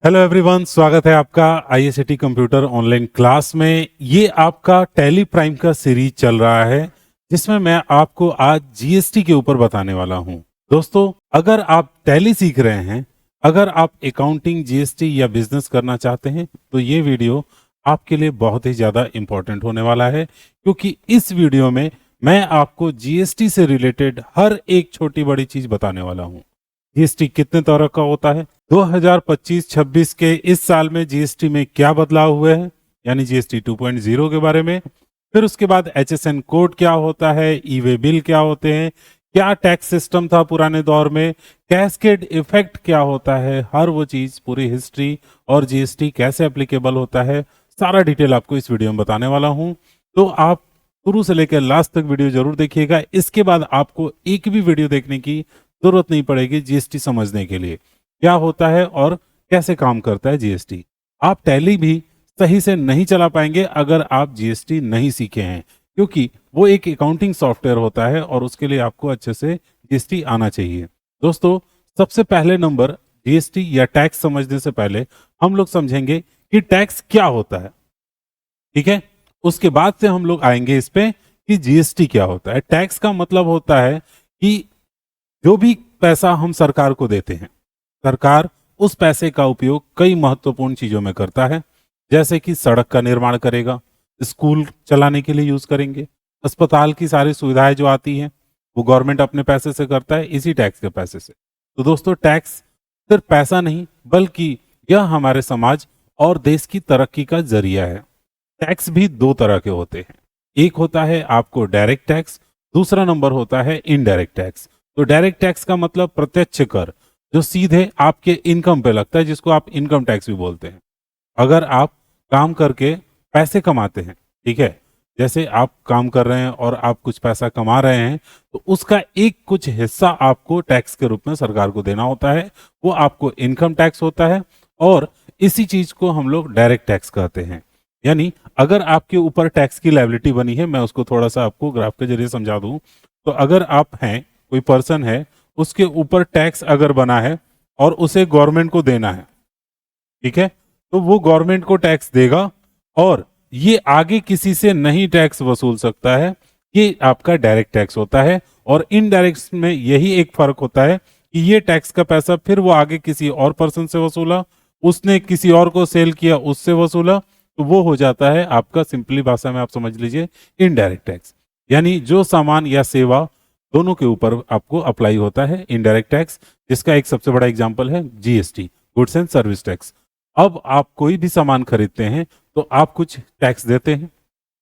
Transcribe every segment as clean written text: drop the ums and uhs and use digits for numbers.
Hello everyone, स्वागत है आपका आईएसएटी कंप्यूटर ऑनलाइन क्लास में। ये आपका टैली प्राइम का सीरीज चल रहा है जिसमें मैं आपको आज जीएसटी के ऊपर बताने वाला हूं। दोस्तों, अगर आप टैली सीख रहे हैं, अगर आप अकाउंटिंग, जीएसटी या बिजनेस करना चाहते हैं तो ये वीडियो आपके लिए बहुत ही ज़्यादा इम्पोर्टेंट होने वाला है, क्योंकि इस वीडियो में मैं आपको जीएसटी से रिलेटेड हर एक छोटी बड़ी चीज़ बताने वाला हूँ। जीएसटी कितने तरह का होता है, 2025-26 के इस साल में जीएसटी में क्या बदलाव हुए हैं, यानी जीएसटी 2.0 के बारे में। फिर उसके बाद एचएसएन कोड क्या होता है, ई वे बिल क्या होते हैं, क्या टैक्स सिस्टम था पुराने दौर में, कैस्केड इफेक्ट क्या होता है, हर वो चीज, पूरी हिस्ट्री और जीएसटी कैसे एप्लीकेबल होता है, सारा डिटेल आपको इस वीडियो में बताने वाला हूं। तो आप शुरू से लेकर लास्ट तक वीडियो जरूर देखिएगा। इसके बाद आपको एक भी वीडियो देखने की जरूरत नहीं पड़ेगी जीएसटी समझने के लिए, क्या होता है और कैसे काम करता है जीएसटी। आप टैली भी सही से नहीं चला पाएंगे अगर आप जीएसटी नहीं सीखे हैं, क्योंकि वो एक अकाउंटिंग सॉफ्टवेयर होता है और उसके लिए आपको अच्छे से जीएसटी आना चाहिए। दोस्तों, सबसे पहले नंबर, जीएसटी या टैक्स समझने से पहले हम लोग समझेंगे कि टैक्स क्या होता है, ठीक है। उसके बाद से हम लोग आएंगे इस पे कि जीएसटी क्या होता है। टैक्स का मतलब होता है कि जो भी पैसा हम सरकार को देते हैं, सरकार उस पैसे का उपयोग कई महत्वपूर्ण चीजों में करता है, जैसे कि सड़क का निर्माण करेगा, स्कूल चलाने के लिए यूज करेंगे, अस्पताल की सारी सुविधाएं जो आती हैं वो गवर्नमेंट अपने पैसे से करता है, इसी टैक्स के पैसे से। तो दोस्तों, टैक्स सिर्फ पैसा नहीं बल्कि यह हमारे समाज और देश की तरक्की का जरिया है। टैक्स भी दो तरह के होते हैं, एक होता है आपको डायरेक्ट टैक्स, दूसरा नंबर होता है इनडायरेक्ट टैक्स। तो डायरेक्ट टैक्स का मतलब प्रत्यक्ष कर, जो सीधे आपके इनकम पे लगता है, जिसको आप इनकम टैक्स भी बोलते हैं। अगर आप काम करके पैसे कमाते हैं, ठीक है, जैसे आप काम कर रहे हैं और आप कुछ पैसा कमा रहे हैं, तो उसका एक कुछ हिस्सा आपको टैक्स के रूप में सरकार को देना होता है, वो आपको इनकम टैक्स होता है। और इसी चीज को हम लोग डायरेक्ट टैक्स कहते हैं। यानी अगर आपके ऊपर टैक्स की लायबिलिटी बनी है, मैं उसको थोड़ा सा आपको ग्राफ के जरिए समझा दूं, तो अगर आप हैं, कोई पर्सन है, उसके ऊपर टैक्स अगर बना है और उसे गवर्नमेंट को देना है, ठीक है, तो वो गवर्नमेंट को टैक्स देगा और ये आगे किसी से नहीं टैक्स वसूल सकता है। ये आपका डायरेक्ट टैक्स होता है। और इनडायरेक्ट में यही एक फर्क होता है कि ये टैक्स का पैसा फिर वो आगे किसी और पर्सन से वसूला, उसने किसी और को सेल किया, उससे वसूला, तो वो हो जाता है आपका, सिंपली भाषा में आप समझ लीजिए, इनडायरेक्ट टैक्स। यानी जो सामान या सेवा दोनों के ऊपर आपको अप्लाई होता है इनडायरेक्ट टैक्स, जिसका एक सबसे बड़ा एग्जांपल है GST, goods and service tax. अब आप कोई भी सामान खरीदते हैं तो आप कुछ टैक्स देते हैं,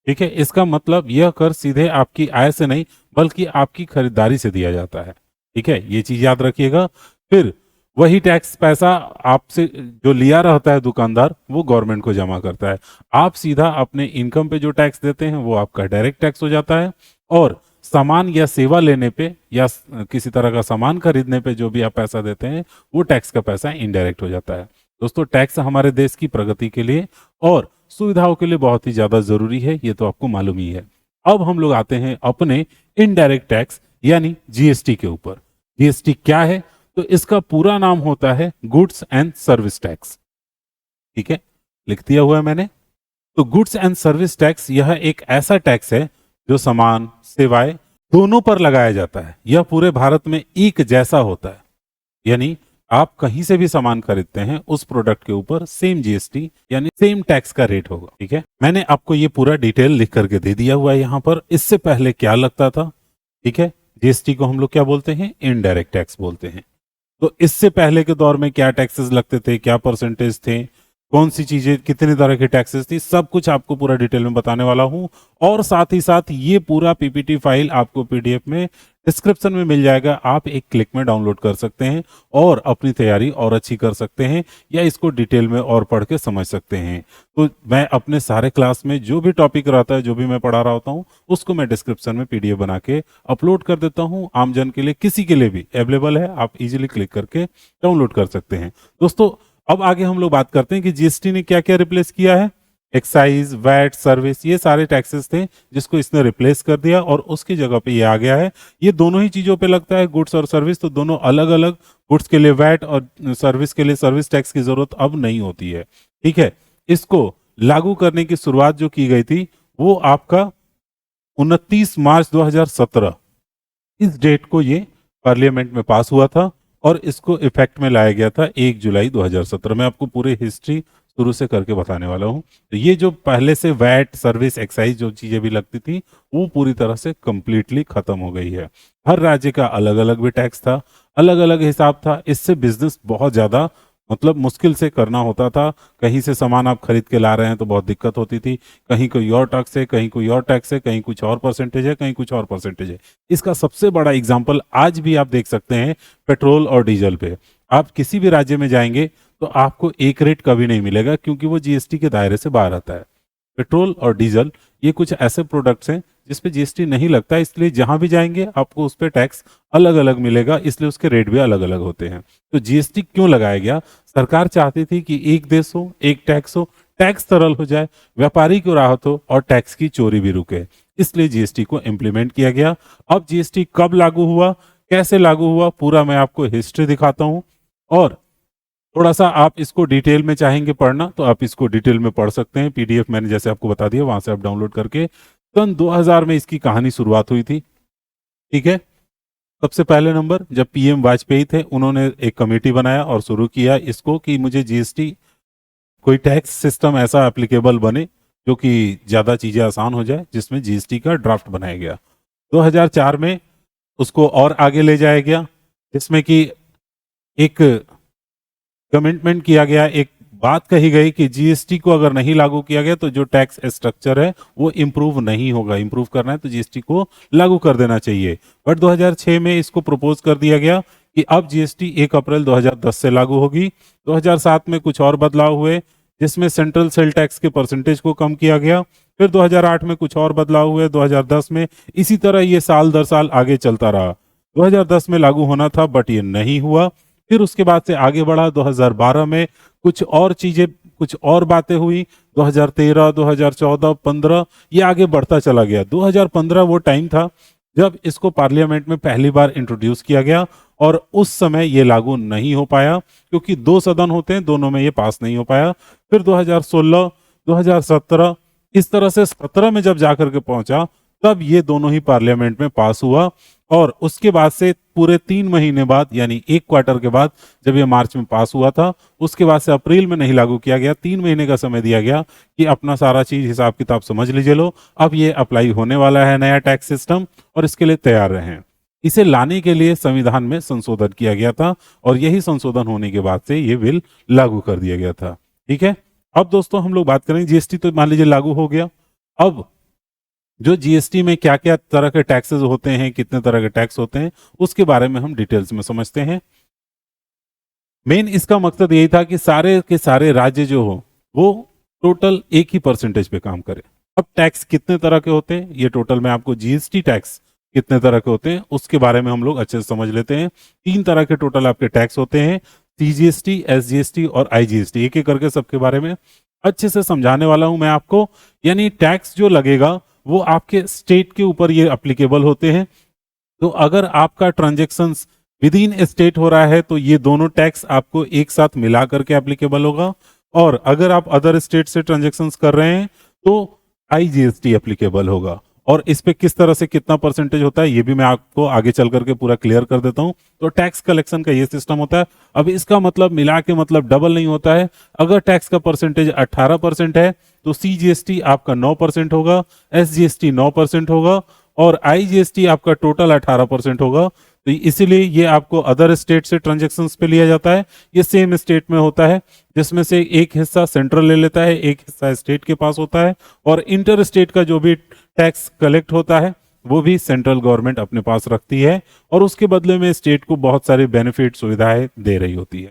ठीक है। इसका मतलब यह कर सीधे आपकी आय से नहीं बल्कि आपकी खरीदारी से दिया जाता है, ठीक है, ये चीज याद रखिएगा। फिर वही टैक्स पैसा आपसे जो लिया रहता है दुकानदार, वो गवर्नमेंट को जमा करता है। आप सीधा अपने इनकम पे जो टैक्स देते हैं वो आपका डायरेक्ट टैक्स हो जाता है। और सामान या सेवा लेने पे या किसी तरह का सामान खरीदने पे जो भी आप पैसा देते हैं, वो टैक्स का पैसा इनडायरेक्ट हो जाता है। दोस्तों, टैक्स हमारे देश की प्रगति के लिए और सुविधाओं के लिए बहुत ही ज्यादा जरूरी है, ये तो आपको मालूम ही है। अब हम लोग आते हैं अपने इनडायरेक्ट टैक्स यानी जीएसटी के ऊपर। जीएसटी क्या है? तो इसका पूरा नाम होता है गुड्स एंड सर्विस टैक्स, ठीक है, लिख दिया हुआ है मैंने। तो गुड्स एंड सर्विस टैक्स यह एक ऐसा टैक्स है जो सामान, सेवाएं दोनों पर लगाया जाता है। यह पूरे भारत में एक जैसा होता है, यानी आप कहीं से भी सामान खरीदते हैं, उस प्रोडक्ट के ऊपर सेम जीएसटी यानी सेम टैक्स का रेट होगा, ठीक है। मैंने आपको ये पूरा डिटेल लिख करके दे दिया हुआ है यहाँ पर। इससे पहले क्या लगता था, ठीक है, जीएसटी को हम लोग क्या बोलते हैं? इनडायरेक्ट टैक्स बोलते हैं। तो इससे पहले के दौर में क्या टैक्सेस लगते थे, क्या परसेंटेज थे, कौन सी चीजें, कितने तरह के टैक्सेस थी, सब कुछ आपको पूरा डिटेल में बताने वाला हूं। और साथ ही साथ ये पूरा पीपीटी फाइल आपको पीडीएफ में डिस्क्रिप्शन में मिल जाएगा, आप एक क्लिक में डाउनलोड कर सकते हैं और अपनी तैयारी और अच्छी कर सकते हैं, या इसको डिटेल में और पढ़ के समझ सकते हैं। तो मैं अपने सारे क्लास में जो भी टॉपिक रहता है, जो भी मैं पढ़ा रहा होता हूँ, उसको मैं डिस्क्रिप्शन में पीडीएफ बना के अपलोड कर देता हूँ। आम जन के लिए, किसी के लिए भी अवेलेबल है, आप इजीली क्लिक करके डाउनलोड कर सकते हैं। दोस्तों, अब आगे हम लोग बात करते हैं कि जीएसटी ने क्या क्या रिप्लेस किया है। एक्साइज, वैट, सर्विस, ये सारे टैक्सेस थे जिसको इसने रिप्लेस कर दिया और उसकी जगह पे ये आ गया है। ये दोनों ही चीजों पे लगता है, गुड्स और सर्विस, तो दोनों अलग अलग, गुड्स के लिए वैट और सर्विस के लिए सर्विस टैक्स की जरूरत अब नहीं होती है। ठीक है, इसको लागू करने की शुरुआत जो की गई थी वो आपका 29 मार्च 2017, इस डेट को ये पार्लियामेंट में पास हुआ था और इसको इफेक्ट में लाया गया था 1 जुलाई 2017 में। आपको पूरी हिस्ट्री शुरू से करके बताने वाला हूं। तो ये जो पहले से वैट, सर्विस, एक्साइज जो चीजें भी लगती थी वो पूरी तरह से कंप्लीटली खत्म हो गई है। हर राज्य का अलग अलग भी टैक्स था, अलग अलग हिसाब था। इससे बिजनेस बहुत ज्यादा मतलब मुश्किल से करना होता था। कहीं से सामान आप खरीद के ला रहे हैं तो बहुत दिक्कत होती थी, कहीं कोई और टैक्स है, कहीं कोई और टैक्स है, कहीं कुछ और परसेंटेज है, कहीं कुछ और परसेंटेज है। इसका सबसे बड़ा एग्जाम्पल आज भी आप देख सकते हैं पेट्रोल और डीजल पे। आप किसी भी राज्य में जाएंगे तो आपको एक रेट कभी नहीं मिलेगा, क्योंकि वो जीएसटी के दायरे से बाहर आता है। पेट्रोल और डीजल ये कुछ ऐसे प्रोडक्ट्स हैं जिस पे जीएसटी नहीं लगता, इसलिए जहां भी जाएंगे आपको उस पर टैक्स अलग अलग मिलेगा, इसलिए उसके रेट भी अलग अलग होते हैं। तो जीएसटी क्यों लगाया गया? सरकार चाहती थी कि एक देश हो, एक टैक्स हो, टैक्स सरल हो जाए, व्यापारी को राहत हो और टैक्स की चोरी भी रुके, इसलिए जीएसटी को इम्प्लीमेंट किया गया। अब जीएसटी कब लागू हुआ, कैसे लागू हुआ, पूरा मैं आपको हिस्ट्री दिखाता हूं। और थोड़ा सा आप इसको डिटेल में चाहेंगे पढ़ना तो आप इसको डिटेल में पढ़ सकते हैं। पीडीएफ मैंने जैसे आपको बता दिया, वहां से आप डाउनलोड करके। सन 2000 में इसकी कहानी शुरुआत हुई थी। ठीक है, सबसे पहले नंबर जब पीएम वाजपेयी थे, उन्होंने एक कमेटी बनाया और शुरू किया इसको कि मुझे जीएसटी, कोई टैक्स सिस्टम ऐसा एप्लीकेबल बने जो कि ज्यादा चीजें आसान हो जाए, जिसमें जीएसटी का ड्राफ्ट बनाया गया। 2004 में उसको और आगे ले जाया गया, जिसमें कि एक कमिटमेंट किया गया, एक बात कही गई कि जीएसटी को अगर नहीं लागू किया गया तो जो टैक्स स्ट्रक्चर है वो इम्प्रूव नहीं होगा। इम्प्रूव करना है तो जीएसटी को लागू कर देना चाहिए। बट 2006 में इसको प्रपोज कर दिया गया कि अब जीएसटी 1 अप्रैल 2010 से लागू होगी। 2007 में कुछ और बदलाव हुए, जिसमें सेंट्रल सेल टैक्स के परसेंटेज को कम किया गया। फिर 2008 में कुछ और बदलाव हुए, 2010 में, इसी तरह ये साल दर साल आगे चलता रहा। 2010 में लागू होना था बट ये नहीं हुआ। फिर उसके बाद से आगे बढ़ा, 2012 में कुछ और चीजें, कुछ और बातें हुई। 2013, 2014, 15 ये आगे बढ़ता चला गया। 2015 वो टाइम था जब इसको पार्लियामेंट में पहली बार इंट्रोड्यूस किया गया और उस समय ये लागू नहीं हो पाया, क्योंकि 2 सदन होते हैं, दोनों में ये पास नहीं हो पाया। फिर 2016, 2017, इस तरह से 17 में जब जाकर के पहुंचा तब ये दोनों ही पार्लियामेंट में पास हुआ। और उसके बाद से पूरे 3 महीने बाद, यानी 1 क्वार्टर के बाद, जब ये मार्च में पास हुआ था, उसके बाद से अप्रैल में नहीं लागू किया गया। 3 महीने का समय दिया गया कि अपना सारा चीज हिसाब किताब समझ लीजिए लो, अब ये अप्लाई होने वाला है नया टैक्स सिस्टम, और इसके लिए तैयार रहें। इसे लाने के लिए संविधान में संशोधन किया गया था और यही संशोधन होने के बाद से ये बिल लागू कर दिया गया था। ठीक है, अब दोस्तों हम लोग बात करेंगे जीएसटी तो मान लीजिए लागू हो गया। अब जो जीएसटी में क्या क्या तरह के टैक्सेस होते हैं, कितने तरह के टैक्स होते हैं, उसके बारे में हम डिटेल्स में समझते हैं। मेन इसका मकसद यही था कि सारे के सारे राज्य जो हो वो टोटल एक ही परसेंटेज पे काम करे। अब टैक्स कितने तरह के होते हैं, ये टोटल में आपको जीएसटी टैक्स कितने तरह के होते हैं उसके बारे में हम लोग अच्छे से समझ लेते हैं। 3 तरह के टोटल आपके टैक्स होते हैं, सीजीएसटी, एसजीएसटी और आईजीएसटी। एक एक करके सबके बारे में अच्छे से समझाने वाला हूं मैं आपको। यानी टैक्स जो लगेगा वो आपके स्टेट के ऊपर ये अप्लीकेबल होते हैं। तो अगर आपका ट्रांजेक्शन्स विद इन स्टेट हो रहा है तो ये दोनों टैक्स आपको एक साथ मिला करके एप्लीकेबल होगा, और अगर आप अदर स्टेट से ट्रांजेक्शन्स कर रहे हैं तो आईजीएसटी एप्लीकेबल होगा। और इस पे किस तरह से कितना परसेंटेज होता है ये भी मैं आपको आगे चल करके पूरा क्लियर कर देता हूं। तो टैक्स कलेक्शन का ये सिस्टम होता है। अब इसका मतलब मिला के मतलब डबल नहीं होता है। अगर टैक्स का परसेंटेज 18% है तो सीजीएसटी आपका 9% होगा, एसजीएसटी 9% होगा और आईजीएसटी आपका टोटल 18% होगा। तो इसीलिए ये आपको अदर स्टेट से ट्रांजेक्शन्स पे लिया जाता है। ये सेम स्टेट में होता है, जिसमें से एक हिस्सा सेंट्रल ले लेता है, एक हिस्सा स्टेट के पास होता है, और इंटर स्टेट का जो भी टैक्स कलेक्ट होता है वो भी सेंट्रल गवर्नमेंट अपने पास रखती है, और उसके बदले में स्टेट को बहुत सारी बेनिफिट सुविधाएं दे रही होती है।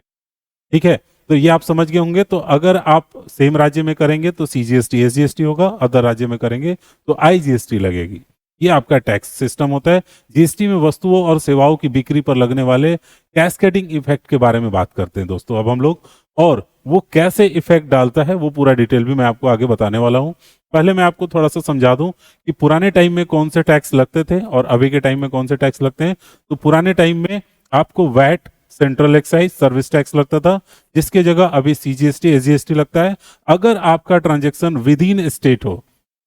ठीक है, तो ये आप समझ गए होंगे। तो अगर आप सेम राज्य में करेंगे तो सीजीएसटी एसजीएसटी होगा, अदर राज्य में करेंगे तो आईजीएसटी लगेगी। ये आपका टैक्स सिस्टम होता है। जीएसटी में वस्तुओं और सेवाओं की बिक्री पर लगने वाले कैस्केडिंग इफेक्ट के बारे में बात करते हैं दोस्तों अब हम लोग। और वो कैसे इफेक्ट डालता है वो पूरा डिटेल भी मैं आपको आगे बताने वाला हूं। पहले मैं आपको थोड़ा सा समझा दूं कि पुराने टाइम में कौन से टैक्स लगते थे और अभी के टाइम में कौन से टैक्स लगते हैं। तो पुराने टाइम में आपको VAT, central excise, service tax लगता था, जिसकी जगह अभी सीजीएसटी, एसजीएसटी लगता है। अगर आपका ट्रांजेक्शन विद इन स्टेट हो,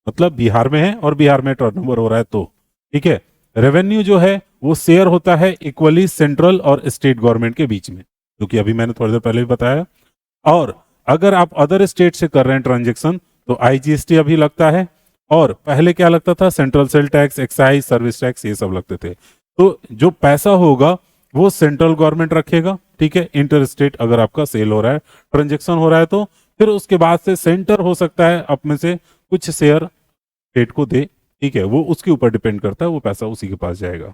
मतलब बिहार में है और बिहार में टर्नओवर हो रहा है तो ठीक है। रेवेन्यू जो है वो शेयर होता है इक्वली सेंट्रल और स्टेट गवर्नमेंट के बीच में, जो कि अभी मैंने थोड़ी देर पहले भी बताया। और अगर आप अदर स्टेट से कर रहे हैं ट्रांजेक्शन तो आईजीएसटी अभी लगता है, और पहले क्या लगता था, central sale tax, excise, service tax, ये सब लगते थे। तो जो पैसा होगा वो सेंट्रल गवर्नमेंट रखेगा, ठीक है। इंटर स्टेट अगर आपका सेल हो रहा है, ट्रांजेक्शन हो रहा है, तो फिर उसके बाद से सेंटर हो सकता है अपने से कुछ शेयर स्टेट को दे, ठीक है। वो उसके ऊपर डिपेंड करता है, वो पैसा उसी के पास जाएगा।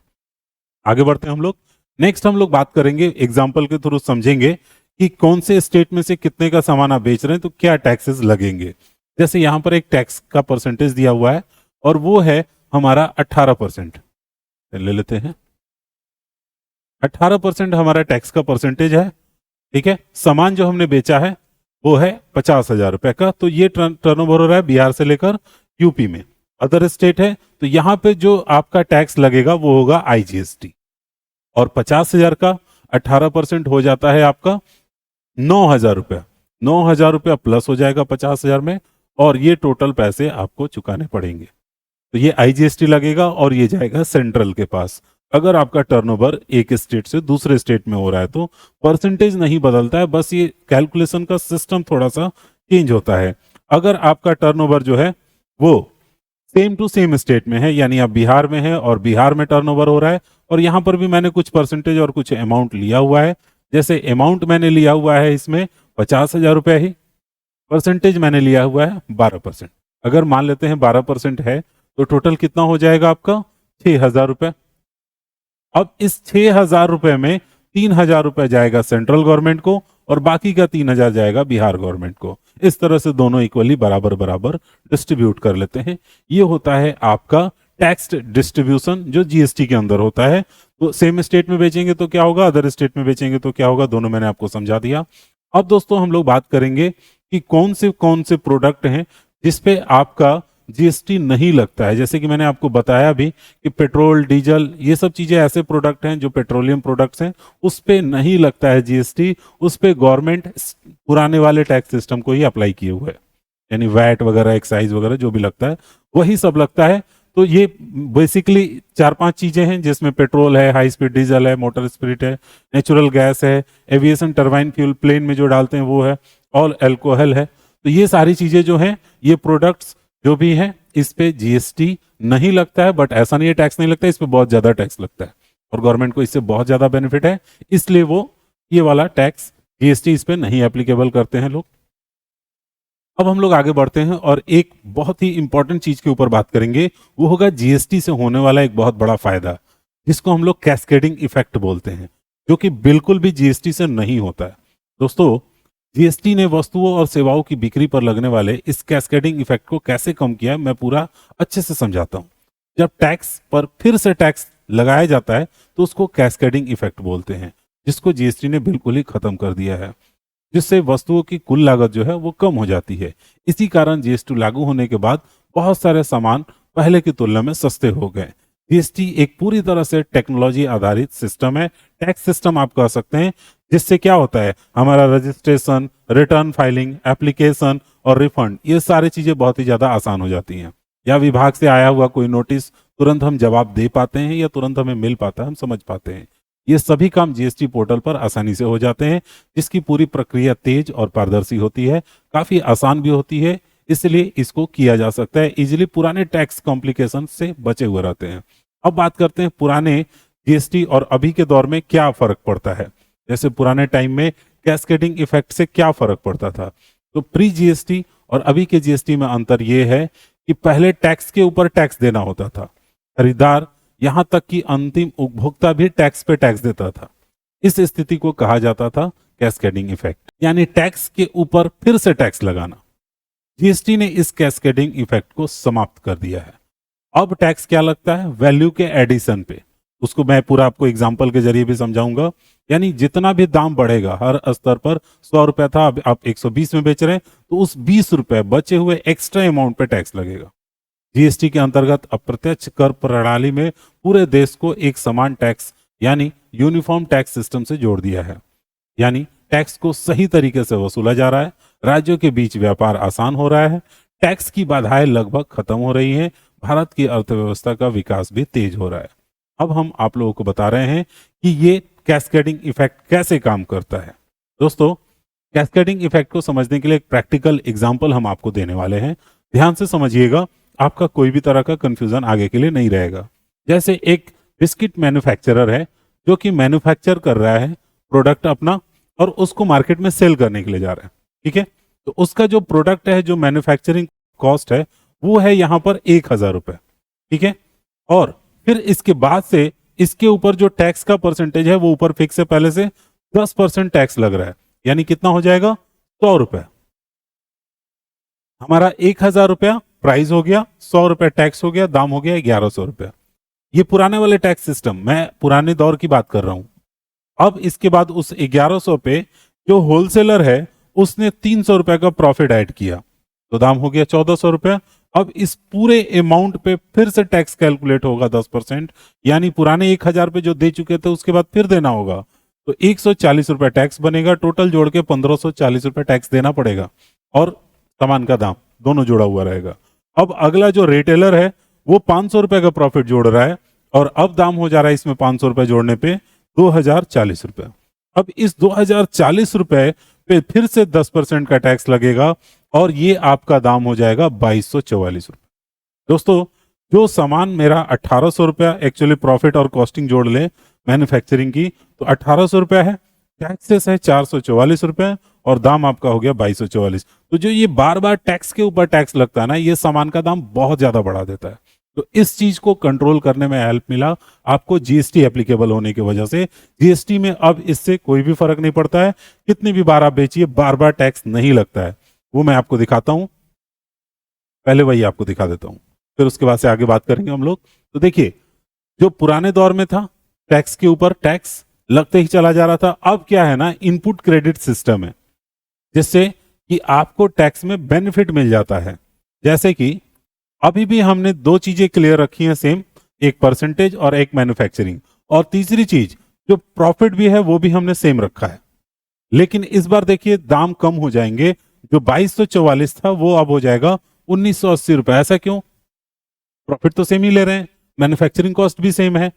आगे बढ़ते हैं हम लोग। नेक्स्ट हम लोग बात करेंगे, एग्जाम्पल के थ्रू समझेंगे कि कौन से स्टेट में से कितने का सामान आप बेच रहे हैं तो क्या टैक्सेस लगेंगे। जैसे यहां पर एक टैक्स का परसेंटेज दिया हुआ है और वो है हमारा 18%। ले लेते हैं, 18% हमारा टैक्स का परसेंटेज है, ठीक है। सामान जो हमने बेचा है वो है 50,000 रुपए का, तो ये टर्नओवर हो रहा है बिहार से लेकर यूपी में। अदर स्टेट है तो यहां पे जो आपका टैक्स लगेगा वो होगा आईजीएसटी, और 50,000 का 18% हो जाता है आपका 9,000 रुपया। 9,000 रुपया प्लस हो जाएगा 50,000 में, और ये टोटल पैसे आपको चुकाने पड़ेंगे। तो ये आईजीएसटी लगेगा और ये जाएगा सेंट्रल के पास। अगर आपका टर्नओवर एक स्टेट से दूसरे स्टेट में हो रहा है तो परसेंटेज नहीं बदलता है, बस ये कैलकुलेशन का सिस्टम थोड़ा सा चेंज होता है। अगर आपका टर्नओवर जो है वो सेम टू सेम स्टेट में है, यानी आप बिहार में है और बिहार में टर्नओवर हो रहा है, और यहां पर भी मैंने कुछ परसेंटेज और कुछ अमाउंट लिया हुआ है। जैसे अमाउंट मैंने लिया हुआ है इसमें 50,000 रुपया ही, परसेंटेज मैंने लिया हुआ है 12%। अगर मान लेते हैं 12% है तो टोटल कितना हो जाएगा आपका 6,000 रुपये। अब इस 6,000 रुपए में 3,000 रुपए जाएगा सेंट्रल गवर्नमेंट को और बाकी का 3,000 जाएगा बिहार गवर्नमेंट को। इस तरह से दोनों इक्वली बराबर बराबर डिस्ट्रीब्यूट कर लेते हैं। ये होता है आपका टैक्स डिस्ट्रीब्यूशन जो जीएसटी के अंदर होता है। तो सेम स्टेट में बेचेंगे तो क्या होगा, अदर स्टेट में बेचेंगे तो क्या होगा, दोनों मैंने आपको समझा दिया। अब दोस्तों हम लोग बात करेंगे कि कौन से प्रोडक्ट हैं जिसपे आपका जीएसटी नहीं लगता है। जैसे कि मैंने आपको बताया भी कि पेट्रोल, डीजल, ये सब चीजें ऐसे प्रोडक्ट हैं जो पेट्रोलियम प्रोडक्ट्स हैं, उस पे नहीं लगता है जीएसटी। उस पे गवर्नमेंट पुराने वाले टैक्स सिस्टम को ही अप्लाई किए हुए है, यानी वैट वगैरह, एक्साइज वगैरह जो भी लगता है वही सब लगता है। तो ये बेसिकली 4-5 चीजें हैं जिसमें पेट्रोल है, हाई स्पीड डीजल है, मोटर स्पिरिट है, नेचुरल गैस है, एविएशन टरबाइन फ्यूल प्लेन में जो डालते हैं वो है, और अल्कोहल है। तो ये सारी चीजें जो हैं, ये प्रोडक्ट्स जो भी है इस पे जीएसटी नहीं लगता है। बट ऐसा नहीं है टैक्स नहीं लगता है, इस पे बहुत ज्यादा टैक्स लगता है और गवर्नमेंट को इससे बहुत ज्यादा बेनिफिट है, इसलिए वो ये वाला टैक्स जीएसटी इस पे नहीं एप्लीकेबल करते हैं लोग। अब हम लोग आगे बढ़ते हैं और एक बहुत ही इंपॉर्टेंट चीज के ऊपर बात करेंगे, वो होगा जीएसटी से होने वाला एक बहुत बड़ा फायदा, जिसको हम लोग कैस्केडिंग इफेक्ट बोलते हैं, जो कि बिल्कुल भी जीएसटी से नहीं होता है। दोस्तों, जीएसटी ने वस्तुओं और सेवाओं की बिक्री पर लगने वाले इस कैस्केडिंग इफेक्ट को कैसे कम किया, मैं पूरा अच्छे से समझाता हूं। जब टैक्स पर फिर से टैक्स लगाया जाता है तो उसको कैस्केडिंग इफेक्ट बोलते हैं, जिसको जीएसटी ने बिल्कुल ही खत्म कर दिया है, जिससे वस्तुओं की कुल लागत जो है वो कम हो जाती है। इसी कारण जीएसटी लागू होने के बाद बहुत सारे सामान पहले की तुलना में सस्ते हो गए। जीएसटी एक पूरी तरह से टेक्नोलॉजी आधारित सिस्टम है, टैक्स सिस्टम आप कह सकते हैं, जिससे क्या होता है, हमारा रजिस्ट्रेशन, रिटर्न फाइलिंग, एप्लीकेशन और रिफंड, ये सारी चीजें बहुत ही ज्यादा आसान हो जाती हैं। या विभाग से आया हुआ कोई नोटिस तुरंत हम जवाब दे पाते हैं, या तुरंत हमें मिल पाता है, हम समझ पाते हैं। ये सभी काम जीएसटी पोर्टल पर आसानी से हो जाते हैं, जिसकी पूरी प्रक्रिया तेज और पारदर्शी होती है, काफी आसान भी होती है, इसलिए इसको किया जा सकता है इजीली। पुराने टैक्स कॉम्प्लिकेशन से बचे हुए रहते हैं। अब बात करते हैं पुराने जीएसटी और अभी के दौर में क्या फर्क पड़ता है। जैसे पुराने टाइम में कैस्केडिंग इफेक्ट से क्या फर्क पड़ता था, तो प्री जीएसटी और अभी के जीएसटी में अंतर यह है कि पहले टैक्स के ऊपर टैक्स देना होता था, खरीदार यहां तक कि अंतिम उपभोक्ता भी टैक्स पे टैक्स देता था। इस स्थिति को कहा जाता था कैस्केडिंग इफेक्ट, यानी टैक्स के ऊपर फिर से टैक्स लगाना। जीएसटी ने इस कैस्केडिंग इफेक्ट को समाप्त कर दिया है। अब टैक्स क्या लगता है, वैल्यू के एडिशन पे। उसको मैं पूरा आपको एग्जाम्पल के जरिए भी समझाऊंगा। यानी जितना भी दाम बढ़ेगा हर स्तर पर, 100 रुपया था, अब आप 120 में बेच रहे हैं, तो उस 20 रुपए बचे हुए एक्स्ट्रा अमाउंट पे टैक्स लगेगा। जीएसटी के अंतर्गत अप्रत्यक्ष कर प्रणाली में पूरे देश को एक समान टैक्स यानी यूनिफॉर्म टैक्स सिस्टम से जोड़ दिया है। यानी टैक्स को सही तरीके से वसूला जा रहा है, राज्यों के बीच व्यापार आसान हो रहा है, टैक्स की बाधाएं लगभग खत्म हो रही हैं, भारत की अर्थव्यवस्था का विकास भी तेज हो रहा है। अब हम आप लोगों को बता रहे हैं कि ये कैस्केडिंग इफेक्ट कैसे काम करता है। दोस्तों, कैस्केडिंग इफेक्ट को समझने के लिए एक प्रैक्टिकल एग्जाम्पल हम आपको देने वाले हैं। ध्यान से समझिएगा, आपका कोई भी तरह का कंफ्यूजन आगे के लिए नहीं रहेगा। जैसे एक बिस्किट मैन्युफैक्चरर है जो कि मैन्युफैक्चर कर रहा है प्रोडक्ट अपना और उसको मार्केट में सेल करने के लिए जा रहा है, ठीक है। तो उसका जो प्रोडक्ट है, जो मैन्युफैक्चरिंग कॉस्ट है, वो है यहां पर 1,000 रुपए, ठीक है। और फिर इसके बाद से इसके ऊपर जो टैक्स का परसेंटेज है वो ऊपर फिक्स है, पहले से 10% टैक्स लग रहा है। यानी कितना हो जाएगा? 100 रुपए। हमारा 1,000 रुपया प्राइस हो गया, 100 रुपया टैक्स हो गया, दाम हो गया 1,100 रुपया। ये पुराने वाले टैक्स सिस्टम, मैं पुराने दौर की बात कर रहा हूं। अब इसके बाद उस 1,100 पे जो होलसेलर है उसने 300 रुपए का प्रॉफिट ऐड किया, तो दाम हो गया 1,400 रुपया। अब इस पूरे अमाउंट पे फिर से टैक्स कैलकुलेट होगा 10%, यानी पुराने 1,000 पे जो दे चुके थे उसके बाद फिर देना होगा, तो 140 रुपया टैक्स बनेगा। टोटल जोड़ के 1,540 रुपया टैक्स देना पड़ेगा और सामान का दाम दोनों जुड़ा हुआ रहेगा। अब अगला जो रिटेलर है वो 500 रुपए का प्रॉफिट जोड़ रहा है और अब दाम हो जा रहा है इसमें 500 रुपए जोड़ने पे 2,040 रुपए। अब इस 2,040 रुपए पे फिर से 10% का टैक्स लगेगा और ये आपका दाम हो जाएगा 2,244 रुपए। दोस्तों, जो सामान मेरा 1,800 रुपया एक्चुअली प्रॉफिट और कॉस्टिंग जोड़ ले मैन्युफैक्चरिंग की, तो 1,800 रुपया है, टैक्सेस है 444 रुपए और दाम आपका हो गया 2,244। तो जो ये बार बार टैक्स के ऊपर टैक्स लगता है ना, ये सामान का दाम बहुत ज्यादा बढ़ा देता है। तो इस चीज को कंट्रोल करने में हेल्प मिला आपको जीएसटी एप्लीकेबल होने की वजह से। जीएसटी में अब इससे कोई भी फर्क नहीं पड़ता है, कितनी भी बार आप बेचिए, बार बार टैक्स नहीं लगता है। वो मैं आपको दिखाता हूं, पहले वही आपको दिखा देता हूं, फिर उसके बाद से आगे बात करेंगे हम लोग। तो देखिए, जो पुराने दौर में था टैक्स के ऊपर टैक्स लगते ही चला जा रहा था, अब क्या है ना, इनपुट क्रेडिट सिस्टम है जिससे कि आपको टैक्स में बेनिफिट मिल जाता है। जैसे कि अभी भी हमने दो चीजें क्लियर रखी हैं सेम, एक परसेंटेज और एक मैन्युफैक्चरिंग, और तीसरी चीज जो प्रॉफिट भी है वो भी हमने सेम रखा है। लेकिन इस बार देखिए दाम कम हो जाएंगे, जो 2,244 था वो अब हो जाएगा 1,980 रुपए। ऐसा क्यों? प्रॉफिट तो सेम ही ले रहे हैं, मैन्युफैक्चरिंग कॉस्ट भी सेम है,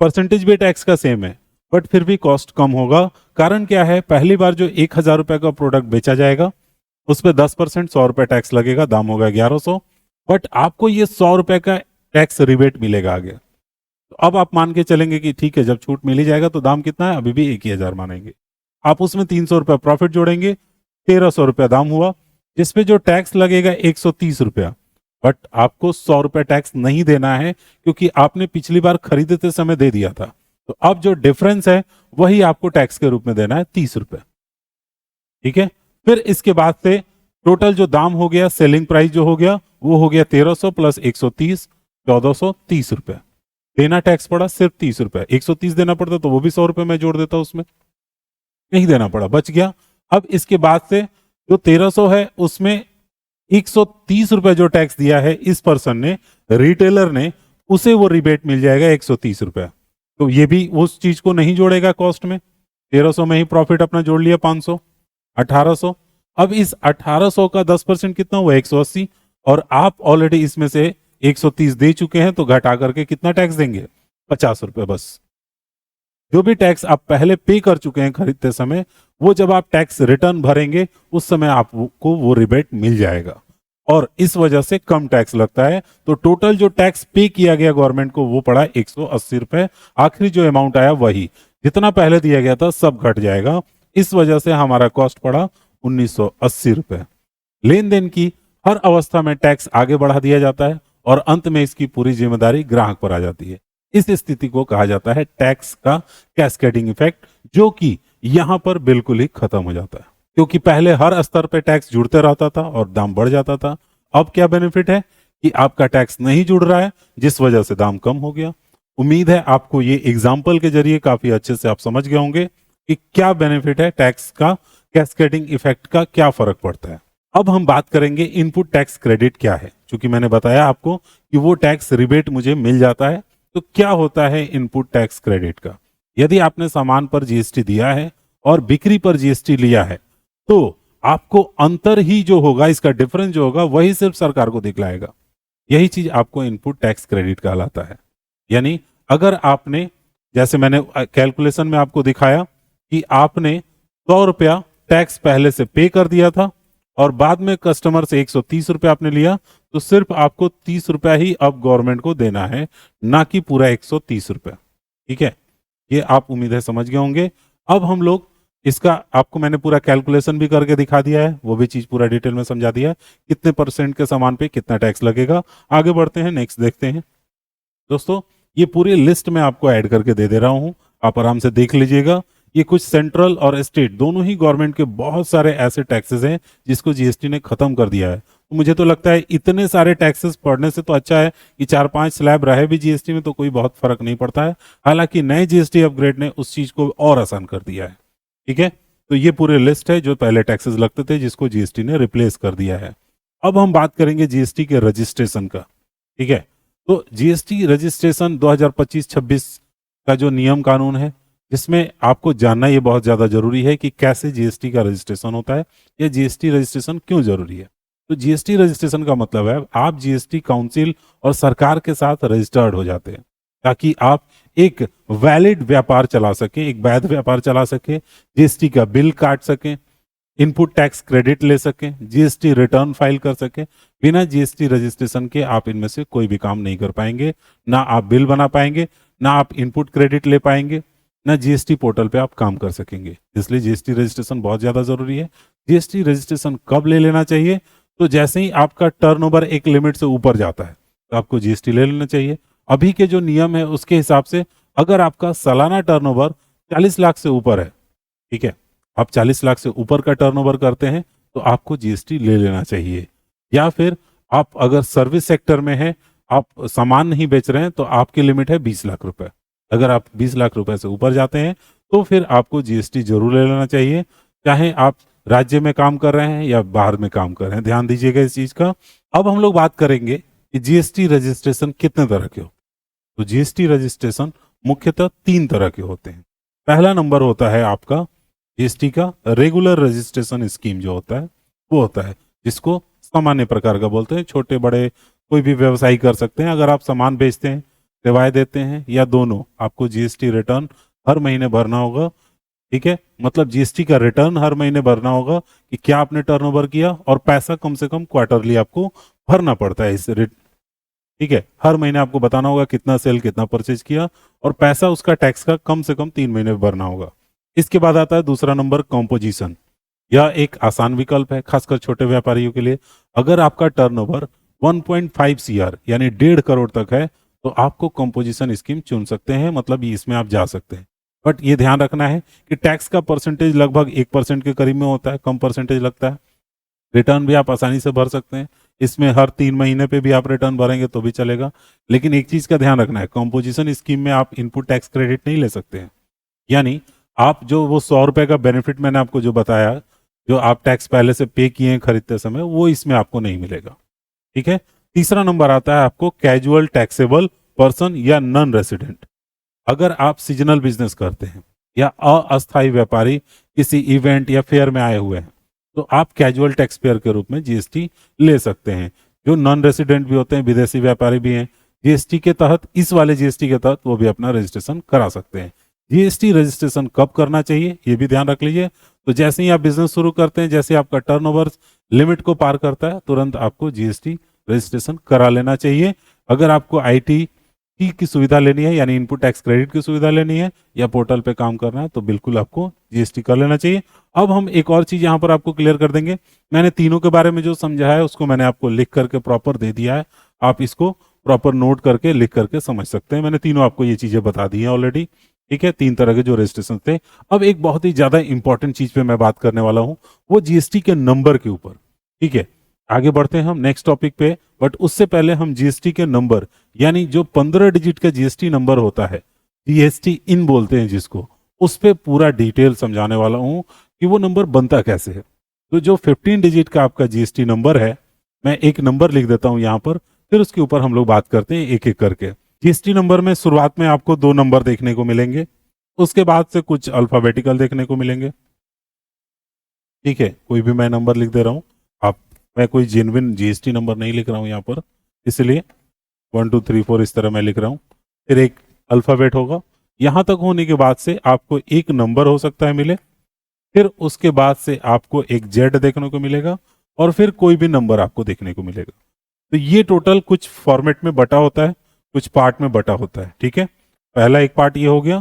परसेंटेज भी टैक्स का सेम है, बट फिर भी कॉस्ट कम होगा। कारण क्या है? पहली बार जो 1,000 रुपए का प्रोडक्ट बेचा जाएगा उस पर 10% 100 रुपए टैक्स लगेगा, दाम होगा 1,100, बट आपको ये 100 रुपए का टैक्स रिबेट मिलेगा आगे। तो अब आप मान के चलेंगे कि ठीक है, जब छूट मिल ही जाएगा तो दाम कितना है, अभी भी 1,000 मानेंगे। आप उसमें 300 रुपया प्रॉफिट जोड़ेंगे, 1,300 रुपया दाम हुआ, जिसपे जो टैक्स लगेगा 130 रुपया, बट आपको 100 रुपया टैक्स नहीं देना है क्योंकि आपने पिछली बार खरीदते समय दे दिया था। तो अब जो डिफरेंस है वही आपको टैक्स के रूप में देना है, 30 रुपए, ठीक है। फिर इसके बाद से टोटल जो दाम हो गया, सेलिंग प्राइस जो हो गया वो हो गया 1,300 प्लस 130, 1,430 रुपए। देना टैक्स पड़ा सिर्फ 30 रुपए, 130 देना पड़ता तो वो भी 100 रुपए मैं जोड़ देता, उसमें नहीं देना पड़ा, बच गया। अब इसके बाद से जो 1,300 है उसमें 130 रुपए जो टैक्स दिया है इस पर्सन ने, रिटेलर ने, उसे वो रिबेट मिल जाएगा 130 रुपया। तो ये भी उस चीज को नहीं जोड़ेगा कॉस्ट में, 1,300 में ही प्रॉफिट अपना जोड़ लिया 500, 1,800। अब इस 1,800 का 10% कितना हुआ? 180, और आप ऑलरेडी इसमें से 130 दे चुके हैं, तो घटा करके कितना टैक्स देंगे? 50 रुपए बस। जो भी टैक्स आप पहले पे कर चुके हैं खरीदते समय, वो जब आप टैक्स रिटर्न भरेंगे उस समय आपको वो रिबेट मिल जाएगा और इस वजह से कम टैक्स लगता है। तो टोटल जो टैक्स पे किया गया गवर्नमेंट को वो पड़ा 180 रुपए। आखिरी जो अमाउंट आया वही, जितना पहले दिया गया था सब घट जाएगा। इस वजह से हमारा कॉस्ट पड़ा 1,980 रुपए। लेन देन की हर अवस्था में टैक्स आगे बढ़ा दिया जाता है और अंत में इसकी पूरी जिम्मेदारी ग्राहक पर आ जाती है। इस स्थिति को कहा जाता है टैक्स का कैस्केडिंग इफेक्ट, जो कि यहां पर बिल्कुल ही खत्म हो जाता है, क्योंकि पहले हर स्तर पे टैक्स जुड़ते रहता था और दाम बढ़ जाता था। अब क्या बेनिफिट है कि आपका टैक्स नहीं जुड़ रहा है, जिस वजह से दाम कम हो गया। उम्मीद है आपको ये एग्जाम्पल के जरिए काफी अच्छे से आप समझ गए होंगे कि क्या बेनिफिट है टैक्स का, कैस्केडिंग इफेक्ट का क्या फर्क पड़ता है। अब हम बात करेंगे इनपुट टैक्स क्रेडिट क्या है। क्योंकि मैंने बताया आपको कि वो टैक्स रिबेट मुझे मिल जाता है, तो क्या होता है इनपुट टैक्स क्रेडिट का। यदि आपने सामान पर जीएसटी दिया है और बिक्री पर जीएसटी लिया है, तो आपको अंतर ही जो होगा, इसका डिफरेंस जो होगा, वही सिर्फ सरकार को दिखलाएगा। यही चीज आपको इनपुट टैक्स क्रेडिट कहलाता है। यानी अगर आपने, जैसे मैंने कैलकुलेशन में आपको दिखाया कि आपने 100 रुपया टैक्स पहले से पे कर दिया था और बाद में कस्टमर से 130 रुपया आपने लिया, तो सिर्फ आपको 30 रुपया ही अब गवर्नमेंट को देना है, ना कि पूरा 130 रुपया। ठीक है, ये आप उम्मीद है समझ गए होंगे। अब हम लोग इसका, आपको मैंने पूरा कैलकुलेशन भी करके दिखा दिया है, वो भी चीज पूरा डिटेल में समझा दिया है, कितने परसेंट के सामान पे कितना टैक्स लगेगा। आगे बढ़ते हैं, नेक्स्ट देखते हैं। दोस्तों, ये पूरी लिस्ट में आपको ऐड करके दे रहा हूं, आप आराम से देख लीजिएगा। ये कुछ सेंट्रल और स्टेट दोनों ही गवर्नमेंट के बहुत सारे ऐसे टैक्सेस हैं जिसको जीएसटी ने खत्म कर दिया है। तो मुझे तो लगता है इतने सारे टैक्सेस पढ़ने से तो अच्छा है कि 4-5 स्लैब रहे भी जीएसटी में तो कोई बहुत फर्क नहीं पड़ता है। हालांकि नए जीएसटी अपग्रेड ने उस चीज को और आसान कर दिया है। ठीक है, तो ये पूरी लिस्ट है जो पहले टैक्सेस लगते थे जिसको जीएसटी ने रिप्लेस कर दिया है। अब हम बात करेंगे जीएसटी के रजिस्ट्रेशन का। ठीक है, तो जीएसटी रजिस्ट्रेशन 2025-26 का जो नियम कानून है, जिसमें आपको जानना ये बहुत ज्यादा जरूरी है कि कैसे जीएसटी का रजिस्ट्रेशन होता है या जीएसटी रजिस्ट्रेशन क्यों जरूरी है। तो जीएसटी रजिस्ट्रेशन का मतलब है आप जीएसटी काउंसिल और सरकार के साथ रजिस्टर्ड हो जाते हैं, ताकि आप एक वैलिड व्यापार चला सकें, एक वैध व्यापार चला सकें, जीएसटी का बिल काट सकें, इनपुट टैक्स क्रेडिट ले सकें, जीएसटी रिटर्न फाइल कर सकें। बिना जीएसटी रजिस्ट्रेशन के आप इनमें से कोई भी काम नहीं कर पाएंगे। ना आप बिल बना पाएंगे, ना आप इनपुट क्रेडिट ले पाएंगे, ना जीएसटी पोर्टल पे आप काम कर सकेंगे। इसलिए जीएसटी रजिस्ट्रेशन बहुत ज्यादा जरूरी है। जीएसटी रजिस्ट्रेशन कब ले लेना चाहिए? तो जैसे ही आपका टर्नओवर एक लिमिट से ऊपर जाता है तो आपको जीएसटी ले लेना चाहिए। अभी के जो नियम है उसके हिसाब से अगर आपका सालाना टर्नओवर 40 लाख से ऊपर है, ठीक है, आप 40 लाख से ऊपर का टर्नओवर करते हैं तो आपको जीएसटी ले लेना चाहिए। या फिर आप अगर सर्विस सेक्टर में हैं, आप सामान नहीं बेच रहे हैं, तो आपकी लिमिट है 20 लाख रुपए। अगर आप 20 लाख रुपए से ऊपर जाते हैं तो फिर आपको जीएसटी जरूर ले लेना चाहिए, चाहे आप राज्य में काम कर रहे हैं या बाहर में काम कर रहे हैं। ध्यान दीजिएगा इस चीज का। अब हम लोग बात करेंगे कि जीएसटी रजिस्ट्रेशन कितने तरह के हो। तो जीएसटी रजिस्ट्रेशन मुख्यतः 3 तरह के होते हैं। पहला नंबर होता है आपका जीएसटी का रेगुलर रजिस्ट्रेशन स्कीम जो होता है, वो होता है जिसको सामान्य प्रकार का बोलते हैं। छोटे बड़े कोई भी व्यवसायी कर सकते हैं। अगर आप सामान बेचते हैं, सेवाएं देते हैं या दोनों, आपको जीएसटी रिटर्न हर महीने भरना होगा। ठीक है, मतलब जीएसटी का रिटर्न हर महीने भरना होगा कि क्या आपने टर्नओवर किया, और पैसा कम से कम क्वार्टरली आपको भरना पड़ता है इस। ठीक है, हर महीने आपको बताना होगा कितना सेल, कितना परचेज किया, और पैसा उसका टैक्स का कम से कम 3 महीने भरना होगा। इसके बाद आता है दूसरा नंबर कॉम्पोजिशन। यह एक आसान विकल्प है खासकर छोटे व्यापारियों के लिए। अगर आपका टर्नओवर 1.5 सीआर यानी 1.5 करोड़ तक है तो आपको कॉम्पोजिशन स्कीम चुन सकते हैं, मतलब इसमें आप जा सकते हैं। बट ये ध्यान रखना है कि टैक्स का परसेंटेज लगभग 1% के करीब में होता है, कम परसेंटेज लगता है। रिटर्न भी आप आसानी से भर सकते हैं, इसमें हर 3 महीने पे भी आप रिटर्न भरेंगे तो भी चलेगा। लेकिन एक चीज का ध्यान रखना है, कॉम्पोजिशन स्कीम में आप इनपुट टैक्स क्रेडिट नहीं ले सकते हैं। यानी आप जो वो 100 रुपए का बेनिफिट मैंने आपको जो बताया, जो आप टैक्स पहले से पे किए हैं खरीदते समय, वो इसमें आपको नहीं मिलेगा। ठीक है, तीसरा नंबर आता है आपको कैजुअल टैक्सेबल पर्सन या नॉन रेसिडेंट। अगर आप सीजनल बिजनेस करते हैं या अस्थायी व्यापारी किसी इवेंट या फेयर में आए हुए हैं, तो आप कैजुअल टैक्स पेयर के रूप में जीएसटी ले सकते हैं। जो नॉन रेसिडेंट भी होते हैं, विदेशी व्यापारी भी हैं, जीएसटी के तहत, इस वाले जीएसटी के तहत वो भी अपना रजिस्ट्रेशन करा सकते हैं। जीएसटी रजिस्ट्रेशन कब करना चाहिए ये भी ध्यान रख लीजिए। तो जैसे ही आप बिजनेस शुरू करते हैं, जैसे आपका टर्नओवर लिमिट को पार करता है, तुरंत आपको जीएसटी रजिस्ट्रेशन करा लेना चाहिए। अगर आपको आईटी की सुविधा लेनी है, यानी इनपुट टैक्स क्रेडिट की सुविधा लेनी है, या पोर्टल पे काम करना है, तो बिल्कुल आपको जीएसटी कर लेना चाहिए। अब हम एक और चीज यहाँ पर आपको क्लियर कर देंगे। मैंने तीनों के बारे में जो समझा है उसको मैंने आपको लिख करके प्रॉपर दे दिया है। आप इसको प्रॉपर नोट करके लिख करके समझ सकते हैं। मैंने तीनों आपको ये चीजें बता दी हैं ऑलरेडी। ठीक है, 3 तरह के जो रजिस्ट्रेशन थे। अब एक बहुत ही ज्यादा इंपॉर्टेंट चीज पे मैं बात करने वाला हूँ, वो जीएसटी के नंबर के ऊपर। ठीक है, आगे बढ़ते हैं हम नेक्स्ट टॉपिक पे, बट उससे पहले हम जीएसटी के नंबर, यानी जो 15 डिजिट का जीएसटी नंबर होता है, जीएसटी इन बोलते हैं जिसको, उस पे पूरा डिटेल समझाने वाला हूं कि वो नंबर बनता कैसे है। तो जो 15 डिजिट का आपका जीएसटी नंबर है, मैं एक नंबर लिख देता हूं यहां पर, फिर उसके ऊपर हम लोग बात करते हैं एक एक करके। जीएसटी नंबर में शुरुआत में आपको 2 नंबर देखने को मिलेंगे, उसके बाद से कुछ अल्फाबेटिकल देखने को मिलेंगे। ठीक है, कोई भी मैं नंबर लिख दे रहा हूं, आप, मैं कोई जेन्युइन जीएसटी नंबर नहीं लिख रहा हूं यहाँ पर, इसलिए 1 2 3 4 इस तरह मैं लिख रहा हूं। फिर एक अल्फाबेट होगा, यहां तक होने के बाद से आपको एक नंबर हो सकता है मिले, फिर उसके बाद से आपको एक जेड देखने को मिलेगा, और फिर कोई भी नंबर आपको देखने को मिलेगा। तो ये टोटल कुछ फॉर्मेट में बटा होता है, कुछ पार्ट में बटा होता है। ठीक है, पहला एक पार्ट ये हो गया,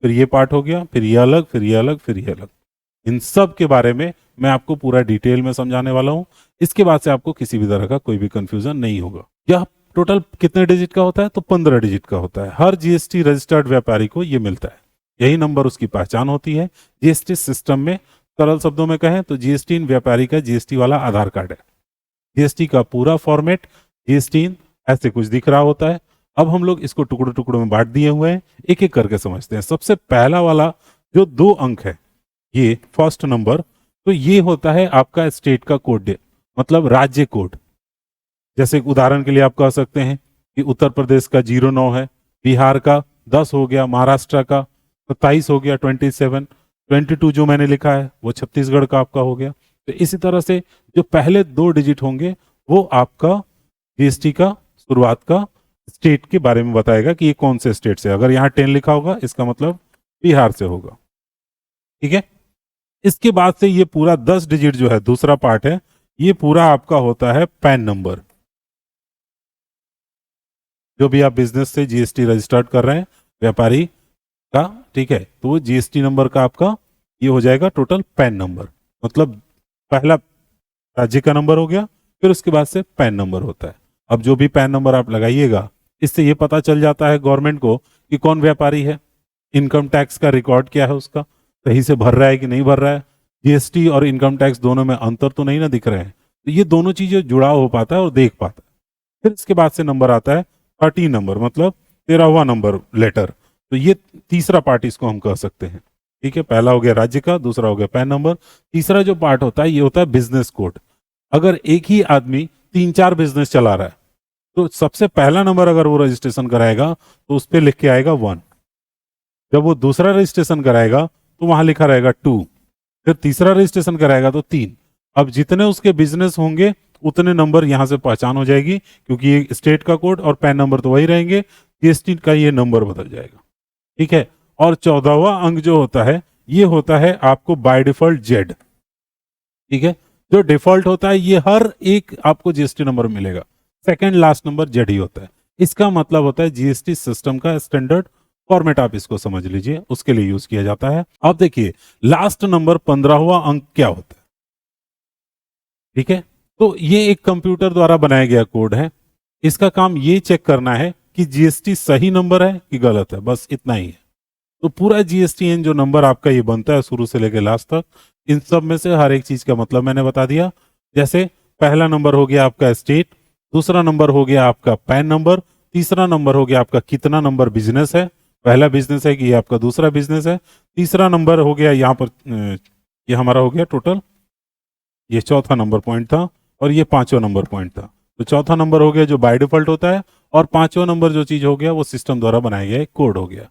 फिर ये पार्ट हो गया, फिर ये अलग, फिर ये अलग, फिर ये अलग। इन सब के बारे में मैं आपको पूरा डिटेल में समझाने वाला हूं। इसके बाद से आपको किसी भी तरह का कोई भी कंफ्यूजन नहीं होगा। यह टोटल कितने डिजिट का होता है? तो 15 डिजिट का होता है। हर जीएसटी रजिस्टर्ड व्यापारी को यह मिलता है, यही नंबर उसकी पहचान होती है जीएसटी सिस्टम में। सरल शब्दों में कहें तो जीएसटी इन व्यापारी का जीएसटी वाला आधार कार्ड है। जीएसटी का पूरा फॉर्मेट जीएसटी इन ऐसे कुछ दिख रहा होता है। अब हम लोग इसको टुकड़ों टुकड़ों में बांट दिए हुए हैं, एक एक करके समझते हैं। सबसे पहला वाला जो 2 अंक है, ये फर्स्ट नंबर, तो ये होता है आपका स्टेट का कोड, मतलब राज्य कोड। जैसे उदाहरण के लिए आप कह सकते हैं कि उत्तर प्रदेश का 09 है, बिहार का 10 हो गया, महाराष्ट्र का 27 हो गया, 27, 22 जो मैंने लिखा है वो छत्तीसगढ़ का आपका हो गया। तो इसी तरह से जो पहले 2 डिजिट होंगे वो आपका जीएसटी का शुरुआत का स्टेट के बारे में बताएगा कि ये कौन से स्टेट से। अगर यहाँ 10 लिखा होगा इसका मतलब बिहार से होगा। ठीक है, इसके बाद से ये पूरा 10 डिजिट जो है दूसरा पार्ट है, ये पूरा आपका होता है पैन नंबर। जो भी आप बिजनेस से जीएसटी रजिस्टर्ड कर रहे हैं व्यापारी का, ठीक है, तो वो जीएसटी नंबर का आपका ये हो जाएगा टोटल पैन नंबर। मतलब पहला राज्य का नंबर हो गया, फिर उसके बाद से पैन नंबर होता है। अब जो भी पैन नंबर आप लगाइएगा, इससे ये पता चल जाता है गवर्नमेंट को कि कौन व्यापारी है, इनकम टैक्स का रिकॉर्ड क्या है, उसका सही से भर रहा है कि नहीं भर रहा है, जीएसटी और इनकम टैक्स दोनों में अंतर तो नहीं ना दिख रहे हैं। तो ये दोनों चीजें जुड़ाव हो पाता है और देख पाता है। फिर इसके बाद से नंबर आता है 13 नंबर, मतलब 13वां नंबर लेटर। तो ये तीसरा पार्ट इसको हम कह सकते हैं। ठीक है, पहला हो गया राज्य का, दूसरा हो गया पैन नंबर, तीसरा जो पार्ट होता है ये होता है बिजनेस कोड। अगर एक ही आदमी 3-4 बिजनेस चला रहा है तो सबसे पहला नंबर अगर वो रजिस्ट्रेशन कराएगा तो उस पर लिख के आएगा 1। जब वो दूसरा रजिस्ट्रेशन कराएगा तो वहां लिखा रहेगा 2, फिर तीसरा रजिस्ट्रेशन कराएगा तो 3। अब जितने उसके बिजनेस होंगे उतने नंबर यहां से पहचान हो जाएगी, क्योंकि ये स्टेट का कोड और पैन नंबर तो वही रहेंगे, जीएसटी का ये नंबर बदल जाएगा। ठीक है, और 14वां अंक जो होता है ये होता है आपको बाय डिफॉल्ट जेड। ठीक है, जो डिफॉल्ट होता है ये हर एक आपको जीएसटी नंबर मिलेगा, सेकंड लास्ट नंबर जेड ही होता है। इसका मतलब होता है जीएसटी सिस्टम का स्टैंडर्ड फॉर्मेट, आप इसको समझ लीजिए, उसके लिए यूज किया जाता है। अब देखिए लास्ट नंबर 15वां अंक क्या होता है। ठीक है, तो ये एक कंप्यूटर द्वारा बनाया गया कोड है। इसका काम ये चेक करना है कि जीएसटी सही नंबर है कि गलत है, बस इतना ही है। तो पूरा जीएसटीएन जो नंबर आपका ये बनता है शुरू से लेकर लास्ट तक, इन सब में से हर एक चीज का मतलब मैंने बता दिया। जैसे पहला नंबर हो गया आपका स्टेट, दूसरा नंबर हो गया आपका पैन नंबर, तीसरा नंबर हो गया आपका कितना नंबर बिजनेस है, पहला बिजनेस है कि ये आपका दूसरा बिजनेस है, तीसरा नंबर हो गया यहाँ पर ये हमारा हो गया टोटल, ये चौथा नंबर पॉइंट था, और ये 5वां नंबर पॉइंट था। तो चौथा नंबर हो गया जो बाय डिफॉल्ट होता है, और 5वां नंबर जो चीज हो गया वो सिस्टम द्वारा बनाया गया एक कोड हो गया।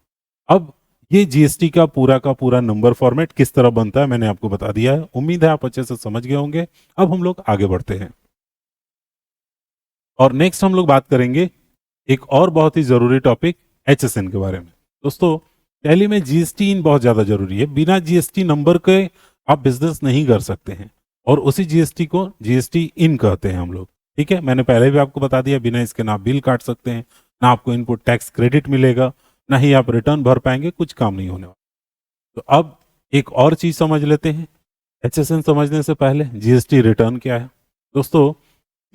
अब ये जीएसटी का पूरा नंबर फॉर्मेट किस तरह बनता है मैंने आपको बता दिया है। उम्मीद है आप अच्छे से समझ गए होंगे। अब हम लोग आगे बढ़ते हैं और नेक्स्ट हम लोग बात करेंगे एक और बहुत ही जरूरी टॉपिक एचएसएन के बारे में। दोस्तों टैली में जीएसटी इन बहुत ज्यादा जरूरी है। बिना जीएसटी नंबर के आप बिजनेस नहीं कर सकते हैं, और उसी जीएसटी को जीएसटी इन कहते हैं हम लोग। ठीक है, मैंने पहले भी आपको बता दिया, बिना इसके ना आप बिल काट सकते हैं, ना आपको इनपुट टैक्स क्रेडिट मिलेगा, ना ही आप रिटर्न भर पाएंगे, कुछ काम नहीं होने वाला। तो अब एक और चीज समझ लेते हैं। एचएसएन समझने से पहले जीएसटी रिटर्न क्या है। दोस्तों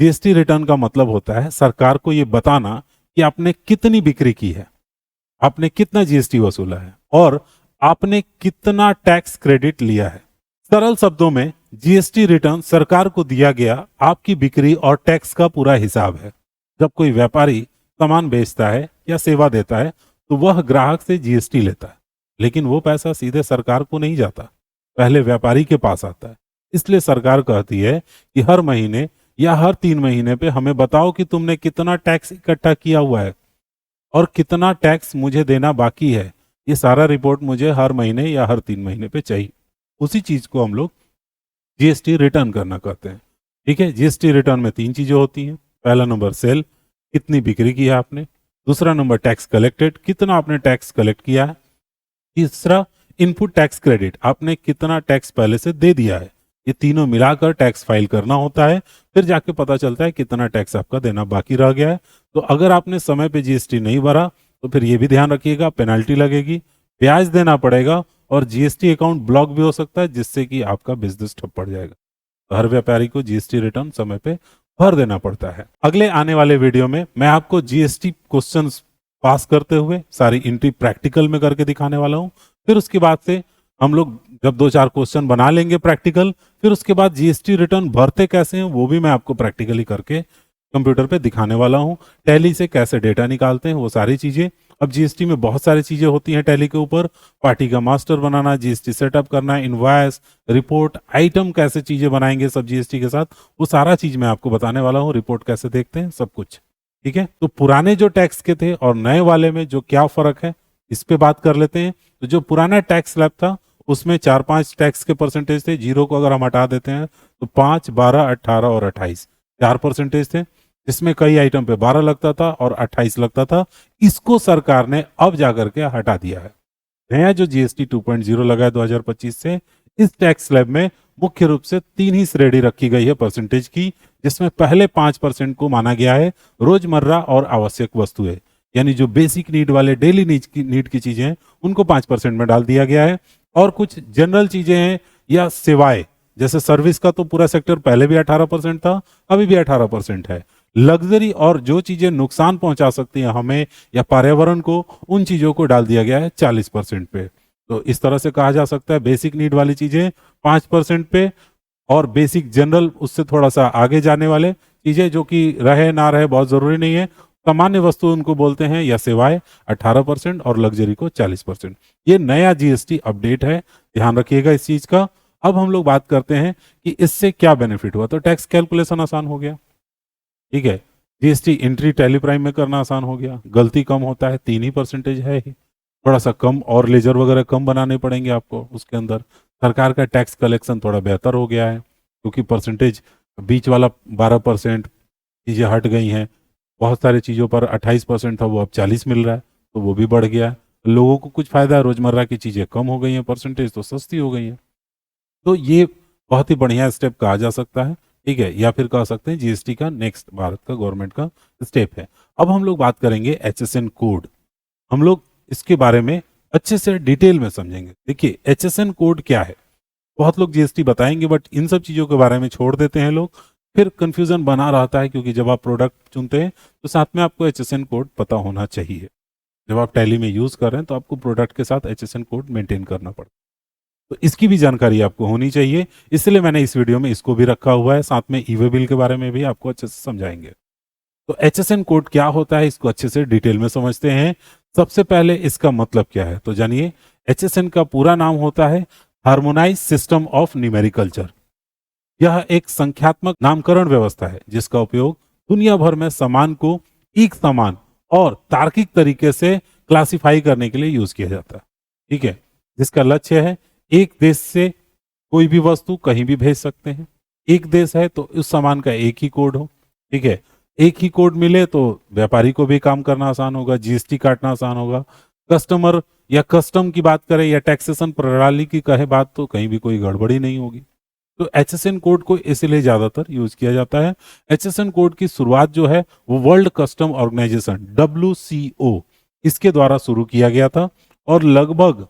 जीएसटी रिटर्न का मतलब होता है सरकार को यह बताना कि आपने कितनी बिक्री की है, आपने कितना जीएसटी वसूला है, और आपने कितना टैक्स क्रेडिट लिया है। सरल शब्दों में जीएसटी रिटर्न सरकार को दिया गया आपकी बिक्री और टैक्स का पूरा हिसाब है। जब कोई व्यापारी सामान बेचता है या सेवा देता है तो वह ग्राहक से जीएसटी लेता है, लेकिन वो पैसा सीधे सरकार को नहीं जाता, पहले व्यापारी के पास आता है। इसलिए सरकार कहती है कि हर महीने या हर 3 महीने पे हमें बताओ कि तुमने कितना टैक्स इकट्ठा किया हुआ है और कितना टैक्स मुझे देना बाकी है। ये सारा रिपोर्ट मुझे हर महीने या हर 3 महीने पे चाहिए। उसी चीज को हम लोग जीएसटी रिटर्न करना कहते हैं। ठीक है, जीएसटी रिटर्न में 3 चीजें होती हैं। पहला नंबर सेल, कितनी बिक्री की है आपने। दूसरा नंबर टैक्स कलेक्टेड, कितना आपने टैक्स कलेक्ट किया है। तीसरा इनपुट टैक्स क्रेडिट, आपने कितना टैक्स पहले से दे दिया है। ये तीनों मिलाकर टैक्स फाइल करना होता है, फिर जाके पता चलता है कितना टैक्स आपका देना बाकी रह गया है। तो अगर आपने समय पे जीएसटी नहीं भरा तो फिर ये भी ध्यान रखिएगा, पेनल्टी लगेगी, ब्याज देना पड़ेगा और जीएसटी अकाउंट ब्लॉक भी हो सकता है, जिससे कि आपका बिजनेस ठप पड़ जाएगा। तो हर व्यापारी को जीएसटी रिटर्न समय पे भर देना पड़ता है। अगले आने वाले वीडियो में मैं आपको जीएसटी क्वेश्चंस पास करते हुए सारी एंट्री प्रैक्टिकल में करके दिखाने वाला हूं। फिर उसके बाद से हम लोग जब 2-4 क्वेश्चन बना लेंगे प्रैक्टिकल, फिर उसके बाद जीएसटी रिटर्न भरते कैसे हैं वो भी मैं आपको प्रैक्टिकली करके कंप्यूटर पे दिखाने वाला हूं। टैली से कैसे डेटा निकालते हैं वो सारी चीजें। अब जीएसटी में बहुत सारी चीजें होती हैं टैली के ऊपर, पार्टी का मास्टर बनाना, जीएसटी सेटअप करना, इनवॉइस, रिपोर्ट, आइटम कैसे चीजें बनाएंगे सब जीएसटी के साथ, वो सारा चीज मैं आपको बताने वाला हूँ। रिपोर्ट कैसे देखते हैं, सब कुछ। ठीक है, तो पुराने जो टैक्स के थे और नए वाले में जो क्या फर्क है इस पे बात कर लेते हैं। तो जो पुराना टैक्स स्लैब था उसमें 4-5 टैक्स के परसेंटेज थे। जीरो को अगर हम हटा देते हैं तो 5, 12, 18 और 28 4 परसेंटेज थे, जिसमें कई आइटम पे 12 लगता था और 28 लगता था। इसको सरकार ने अब जाकर के हटा दिया है। नया जो जीएसटी 2.0 लगा है 2025 से, इस टैक्स स्लैब में मुख्य रूप से 3 ही श्रेणी रखी गई है परसेंटेज की, जिसमें पहले 5% को माना गया है रोजमर्रा और आवश्यक वस्तुएं, यानी जो बेसिक नीड वाले डेली नीड की चीजें हैं उनको 5% में डाल दिया गया है। और कुछ जनरल चीजें हैं या सेवाएं, जैसे सर्विस का तो पूरा सेक्टर पहले भी 18% था, अभी भी 18% है। लग्जरी और जो चीजें नुकसान पहुंचा सकती हैं हमें या पर्यावरण को, उन चीजों को डाल दिया गया है 40% पे। तो इस तरह से कहा जा सकता है बेसिक नीड वाली चीजें 5% पे, और बेसिक जनरल उससे थोड़ा सा आगे जाने वाले चीजें जो कि रहे ना रहे बहुत जरूरी नहीं है, सामान्य वस्तु उनको बोलते हैं या सेवाएं 18% और लग्जरी को 40%। ये नया जीएसटी अपडेट है, ध्यान रखिएगा इस चीज का। अब हम लोग बात करते हैं कि इससे क्या बेनिफिट हुआ। तो टैक्स कैलकुलेशन आसान हो गया। ठीक है, जीएसटी एंट्री टैली प्राइम में करना आसान हो गया, गलती कम होता है, 3 ही परसेंटेज है ही, थोड़ा सा कम और लेजर वगैरह कम बनाने पड़ेंगे आपको उसके अंदर। सरकार का टैक्स कलेक्शन थोड़ा बेहतर हो गया है क्योंकि परसेंटेज बीच वाला 12% चीजें हट गई हैं। बहुत सारी चीजों पर 28% था, वो अब 40 मिल रहा है, तो वो भी बढ़ गया है। लोगों को कुछ फायदा है, रोजमर्रा की चीजें कम हो गई हैं, परसेंटेज तो सस्ती हो गई हैं। तो ये बहुत ही बढ़िया स्टेप कहा जा सकता है। ठीक है, या फिर कह सकते हैं जीएसटी का नेक्स्ट भारत का गवर्नमेंट का स्टेप है। अब हम लोग बात करेंगे एचएसएन कोड। हम लोग इसके बारे में अच्छे से डिटेल में समझेंगे। देखिए एचएसएन कोड क्या है, बहुत लोग जीएसटी बताएंगे बट इन सब चीजों के बारे में छोड़ देते हैं लोग, फिर कंफ्यूजन बना रहता है क्योंकि जब आप प्रोडक्ट चुनते हैं तो साथ में आपको एचएसएन कोड पता होना चाहिए। जब आप टैली में यूज कर रहे हैं तो आपको प्रोडक्ट के साथ एचएसएन कोड मेंटेन करना पड़ता है, तो इसकी भी जानकारी आपको होनी चाहिए। इसलिए मैंने इस वीडियो में इसको भी रखा हुआ है, साथ में ई-वे बिल के बारे में भी आपको अच्छे से समझाएंगे। तो एचएसएन कोड क्या होता है इसको अच्छे से डिटेल में समझते हैं। सबसे पहले इसका मतलब क्या है तो जानिए। एचएसएन का पूरा नाम होता है हार्मोनाइज सिस्टम ऑफ न्यूमेरिकल्चर। यह एक संख्यात्मक नामकरण व्यवस्था है जिसका उपयोग दुनिया भर में समान को एक समान और तार्किक तरीके से क्लासिफाई करने के लिए यूज किया जाता है। ठीक है, जिसका लक्ष्य है एक देश से कोई भी वस्तु कहीं भी भेज सकते हैं। एक देश है तो उस सामान का एक ही कोड हो। ठीक है, एक ही कोड मिले तो व्यापारी को भी काम करना आसान होगा, जीएसटी काटना आसान होगा। कस्टमर या कस्टम की बात करें या टैक्सेशन प्रणाली की कहे बात तो कहीं भी कोई गड़बड़ी नहीं होगी। तो एचएसएन कोड को इसलिए ज्यादातर यूज किया जाता है। एचएसएन कोड की शुरुआत जो है वो वर्ल्ड कस्टम ऑर्गेनाइजेशन WCO इसके द्वारा शुरू किया गया था, और लगभग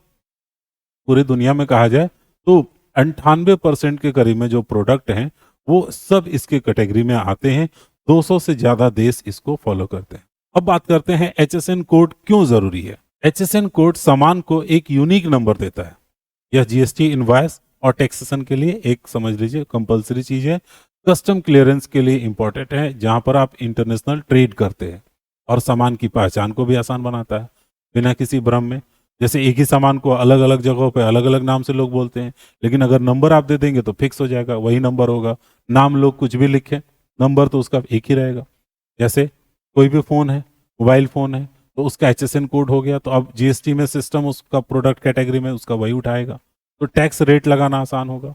पूरी दुनिया में कहा जाए तो 98% के करीब में जो प्रोडक्ट हैं वो सब इसके कैटेगरी में आते हैं। 200 से ज्यादा देश इसको फॉलो करते हैं। अब बात करते हैं एचएसएन कोड क्यों जरूरी है। एचएसएन कोड सामान को एक यूनिक नंबर देता है। यह जीएसटी इनवॉइस और टैक्सेशन के लिए एक समझ लीजिए कंपलसरी चीज है। कस्टम क्लियरेंस के लिए इंपॉर्टेंट है, जहां पर आप इंटरनेशनल ट्रेड करते हैं, और सामान की पहचान को भी आसान बनाता है बिना किसी भ्रम में। जैसे एक ही सामान को अलग अलग जगहों पे अलग अलग नाम से लोग बोलते हैं, लेकिन अगर नंबर आप दे देंगे तो फिक्स हो जाएगा, वही नंबर होगा। नाम लोग कुछ भी लिखें, नंबर तो उसका एक ही रहेगा। जैसे कोई भी फ़ोन है, मोबाइल फ़ोन है, तो उसका HSN कोड हो गया, तो अब GST में सिस्टम उसका प्रोडक्ट कैटेगरी में उसका वही उठाएगा, तो टैक्स रेट लगाना आसान होगा।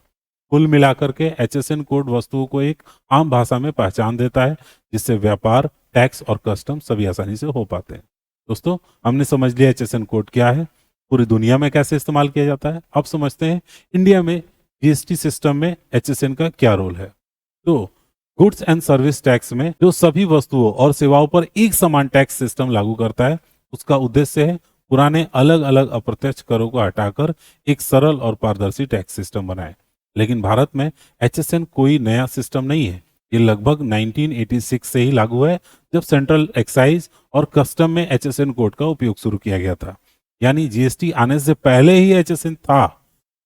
कुल मिलाकर के HSN कोड वस्तुओं को एक आम भाषा में पहचान देता है, जिससे व्यापार, टैक्स और कस्टम सभी आसानी से हो पाते हैं। दोस्तों, हमने समझ लिया HSN कोड क्या है, पूरी दुनिया में कैसे इस्तेमाल किया जाता है। अब समझते हैं इंडिया में GST सिस्टम में HSN का क्या रोल है। तो गुड्स एंड सर्विस टैक्स में जो सभी वस्तुओं और सेवाओं पर एक समान टैक्स सिस्टम लागू करता है, उसका उद्देश्य है पुराने अलग अलग अप्रत्यक्ष करों को हटाकर एक सरल और पारदर्शी टैक्स सिस्टम बनाए। लेकिन भारत में HSN कोई नया सिस्टम नहीं है, ये लगभग 1986 से ही लागू है, जब सेंट्रल एक्साइज और कस्टम में HSN कोड का उपयोग शुरू किया गया था। यानी GST आने से पहले ही HSN था,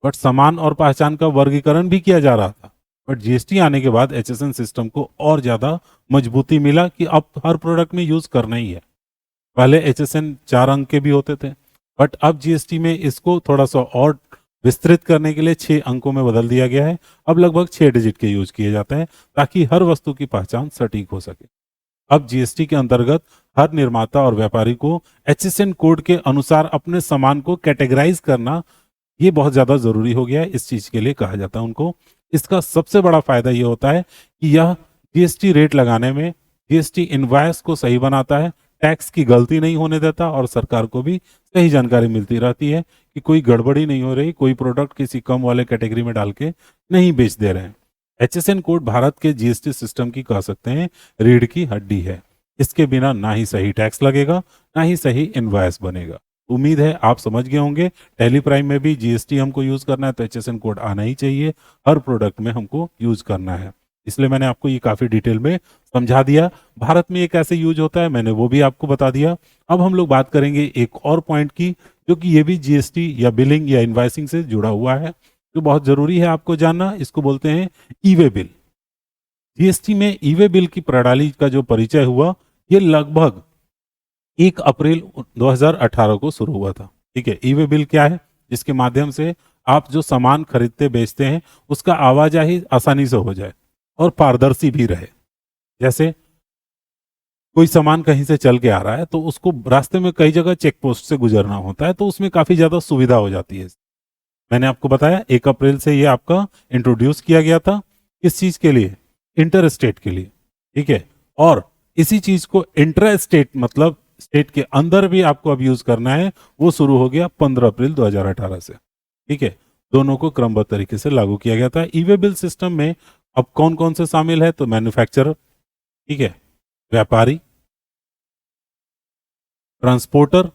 बट सामान और पहचान का वर्गीकरण भी किया जा रहा था। बट GST आने के बाद HSN सिस्टम को और ज्यादा मजबूती मिला कि अब हर प्रोडक्ट में यूज करना ही है। पहले HSN 4 अंक के भी होते थे, बट अब GST में इसको थोड़ा सा और विस्तृत करने के लिए 6 अंकों में बदल दिया गया है। अब लगभग 6 डिजिट के यूज किए जाते हैं, ताकि हर वस्तु की पहचान सटीक हो सके। अब GST के अंतर्गत हर निर्माता और व्यापारी को HSN कोड के अनुसार अपने सामान को कैटेगराइज करना, ये बहुत ज्यादा जरूरी हो गया है। इस चीज के लिए कहा जाता है उनको। इसका सबसे बड़ा फायदा ये होता है कि यह GST रेट लगाने में GST इनवॉइस को सही बनाता है, टैक्स की गलती नहीं होने देता, और सरकार को भी सही जानकारी मिलती रहती है कि कोई गड़बड़ी नहीं हो रही, कोई प्रोडक्ट किसी कम वाले कैटेगरी में डाल के नहीं बेच दे रहे हैं। HSN कोड भारत के GST सिस्टम की कह सकते हैं रीढ़ की हड्डी है। इसके बिना ना ही सही टैक्स लगेगा, ना ही सही इनवॉइस बनेगा। उम्मीद है आप समझ गए होंगे। टैली प्राइम में भी GST हमको यूज करना है तो HSN कोड आना ही चाहिए, हर प्रोडक्ट में हमको यूज करना है। इसलिए मैंने आपको ये काफी डिटेल में समझा दिया। भारत में ये कैसे यूज होता है मैंने वो भी आपको बता दिया। अब हम लोग बात करेंगे एक और पॉइंट की, जो कि ये भी GST या बिलिंग या इनवाइसिंग से जुड़ा हुआ है, जो बहुत जरूरी है आपको जानना। इसको बोलते हैं ई-वे बिल। GST में ई-वे बिल की प्रणाली का जो परिचय हुआ, ये लगभग 1 अप्रैल 2018 को शुरू हुआ था। ठीक है, ई-वे बिल क्या है? जिसके माध्यम से आप जो सामान खरीदते बेचते हैं, उसका आवाजाही आसानी से हो जाए और पारदर्शी भी रहे। जैसे कोई सामान कहीं से चल के आ रहा है, तो उसको रास्ते में कई जगह चेक पोस्ट से गुजरना होता है, तो उसमें काफी ज्यादा सुविधा हो जाती है। मैंने आपको बताया 1 अप्रैल से ये आपका इंट्रोड्यूस किया गया था। किस चीज के लिए? इंटर स्टेट के लिए। ठीक है, और इसी चीज को इंट्रा स्टेट मतलब स्टेट के अंदर भी आपको अब यूज करना है, वो शुरू हो गया 15 अप्रैल 2018 से। ठीक है, दोनों को क्रमबद्ध तरीके से लागू किया गया था। ई-वे बिल सिस्टम में अब कौन कौन से शामिल है? तो मैन्युफैक्चरर, ठीक है, व्यापारी, ट्रांसपोर्टर,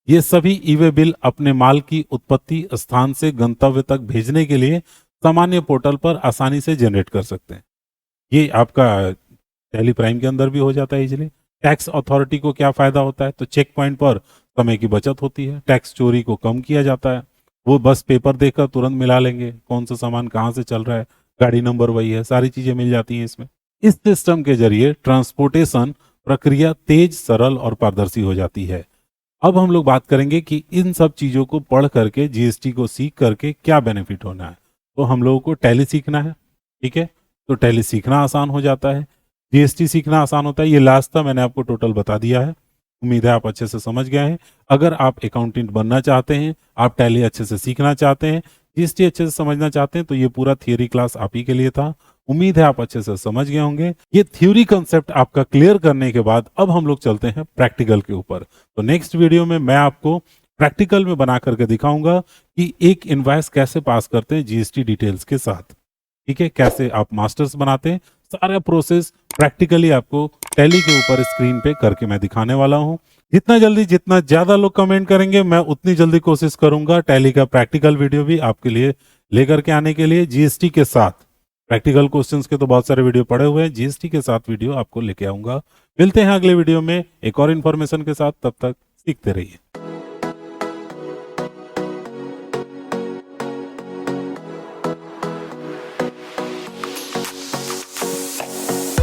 ये सभी ई-वे बिल अपने माल की उत्पत्ति स्थान से गंतव्य तक भेजने के लिए सामान्य पोर्टल पर आसानी से जनरेट कर सकते हैं। ये आपका टैली प्राइम के अंदर भी हो जाता है इजीली। टैक्स अथॉरिटी को क्या फायदा होता है? तो चेक पॉइंट पर समय की बचत होती है, टैक्स चोरी को कम किया जाता है। वो बस पेपर देखकर तुरंत मिला लेंगे कौन सा सामान कहाँ से चल रहा है, गाड़ी नंबर वही है, सारी चीजें मिल जाती हैं इसमें। इस सिस्टम के जरिए ट्रांसपोर्टेशन प्रक्रिया तेज, सरल और पारदर्शी हो जाती है। अब हम लोग बात करेंगे कि इन सब चीजों को पढ़ करके, GST को सीख करके क्या बेनिफिट होना है। तो हम लोगों को टैली सीखना है। ठीक है, तो टैली सीखना आसान हो जाता है, GST सीखना आसान होता है। ये लास्ट था, मैंने आपको टोटल बता दिया है। उम्मीद है आप अच्छे से समझ गए हैं। अगर आप अकाउंटेंट बनना चाहते हैं, आप टैली अच्छे से सीखना चाहते हैं, GST अच्छे से समझना चाहते हैं, तो ये पूरा थियरी क्लास आप ही के लिए था। उम्मीद है आप अच्छे से समझ गए होंगे। ये थ्योरी कंसेप्ट आपका क्लियर करने के बाद अब हम लोग चलते हैं प्रैक्टिकल के ऊपर। तो नेक्स्ट वीडियो में मैं आपको प्रैक्टिकल में बना करके दिखाऊंगा कि एक इनवॉइस कैसे पास करते हैं GST डिटेल्स के साथ। ठीक है, कैसे आप मास्टर्स बनाते हैं, सारा प्रोसेस प्रैक्टिकली आपको टैली के ऊपर स्क्रीन पे करके मैं दिखाने वाला हूं। जितना जल्दी, जितना ज्यादा लोग कमेंट करेंगे, मैं उतनी जल्दी कोशिश करूंगा टैली का प्रैक्टिकल वीडियो भी आपके लिए लेकर के आने के लिए। GST के साथ प्रैक्टिकल क्वेश्चंस के तो बहुत सारे वीडियो पड़े हुए हैं, GST के साथ वीडियो आपको लेके आऊंगा। मिलते हैं अगले वीडियो में एक और इन्फॉर्मेशन के साथ, तब तक सीखते रहिए।